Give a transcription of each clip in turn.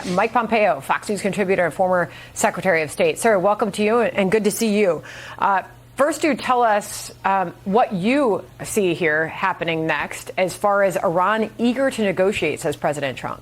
Mike Pompeo, Fox News contributor and former Secretary of State. Sir, welcome to you and good to see you. First, do tell us what you see here happening next as far as Iran eager to negotiate, says President Trump.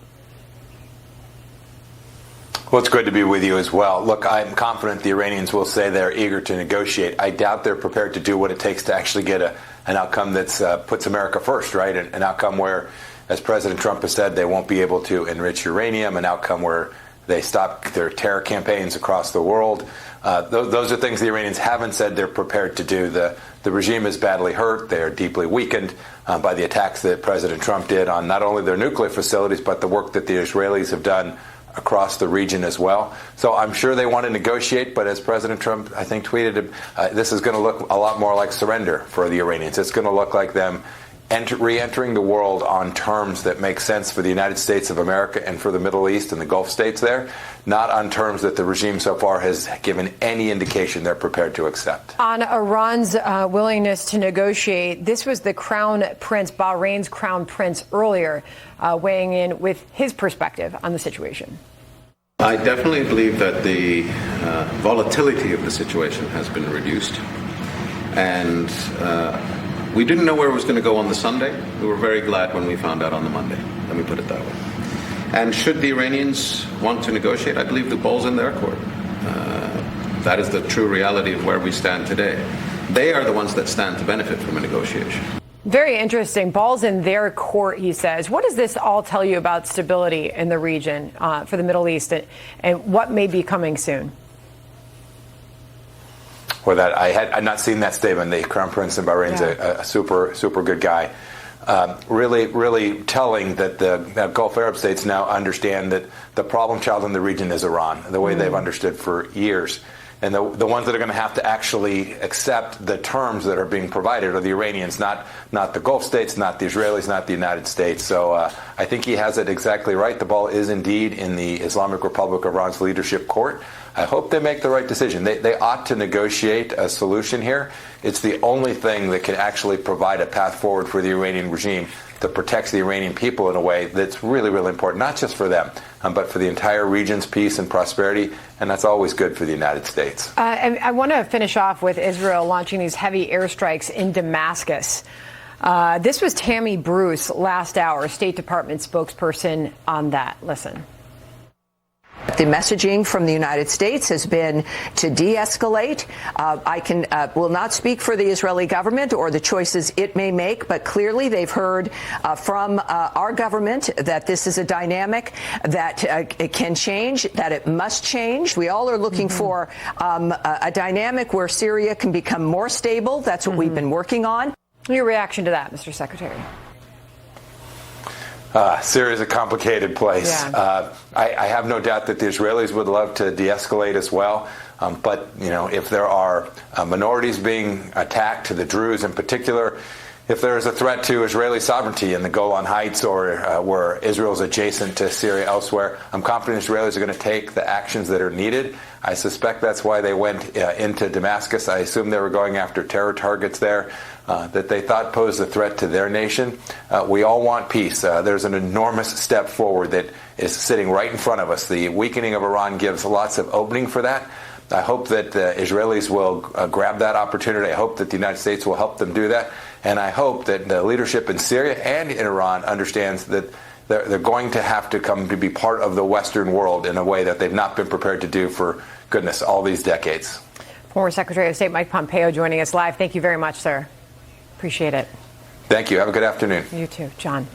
Well, it's good to be with you as well. Look, I'm confident the Iranians will say they're eager to negotiate. I doubt they're prepared to do what it takes to actually get an outcome that puts America first, right? An outcome where, as President Trump has said, they won't be able to enrich uranium, an outcome where they stop their terror campaigns across the world. Those are things the Iranians haven't said they're prepared to do. The regime is badly hurt. They are deeply weakened by the attacks that President Trump did on not only their nuclear facilities, but the work that the Israelis have done across the region as well. So I'm sure they want to negotiate, but as President Trump, I think, tweeted, this is going to look a lot more like surrender for the Iranians. It's going to look like them re-entering the world on terms that make sense for the United States of America and for the Middle East and the Gulf states there, not on terms that the regime so far has given any indication they're prepared to accept. On Iran's willingness to negotiate, this was the Crown Prince, Bahrain's Crown Prince, earlier weighing in with his perspective on the situation. I definitely believe that the volatility of the situation has been reduced. And we didn't know where it was going to go on the Sunday. We were very glad when we found out on the Monday. Let me put it that way. And should the Iranians want to negotiate, I believe the ball's in their court. That is the true reality of where we stand today. They are the ones that stand to benefit from a negotiation. Very interesting. Ball's in their court, he says. What does this all tell you about stability in the region for the Middle East and what may be coming soon? Or that I'd not seen that statement. The Crown Prince in Bahrain's a super good guy. Really telling that the Gulf Arab states now understand that the problem child in the region is Iran, the way they've understood for years. And the ones that are going to have to actually accept the terms that are being provided are the Iranians, not the Gulf states, not the Israelis, not the United States. So I think he has it exactly right. The ball is indeed in the Islamic Republic of Iran's leadership court. I hope they make the right decision. They ought to negotiate a solution here. It's the only thing that can actually provide a path forward for the Iranian regime that protects the Iranian people in a way that's really important, not just for them, but for the entire region's peace and prosperity, and that's always good for the United States. And I want to finish off with Israel launching these heavy airstrikes in Damascus. This was Tammy Bruce last hour, State Department spokesperson on that. Listen. The messaging from the United States has been to de-escalate. Will not speak for the Israeli government or the choices it may make, but clearly they've heard from our government that this is a dynamic that it can change, that it must change. We all are looking for a dynamic where Syria can become more stable. That's what we've been working on. Your reaction to that, Mr. Secretary? Syria is a complicated place. Yeah. I have no doubt that the Israelis would love to de-escalate as well. But, if there are minorities being attacked, the Druze in particular, if there is a threat to Israeli sovereignty in the Golan Heights or where Israel is adjacent to Syria elsewhere, I'm confident Israelis are going to take the actions that are needed. I suspect that's why they went into Damascus. I assume they were going after terror targets there that they thought posed a threat to their nation. We all want peace. There's an enormous step forward that is sitting right in front of us. The weakening of Iran gives lots of opening for that. I hope that the Israelis will grab that opportunity. I hope that the United States will help them do that. And I hope that the leadership in Syria and in Iran understands that they're going to have to come to be part of the Western world in a way that they've not been prepared to do for, goodness, all these decades. Former Secretary of State Mike Pompeo joining us live. Thank you very much, sir. Appreciate it. Thank you. Have a good afternoon. You too, John.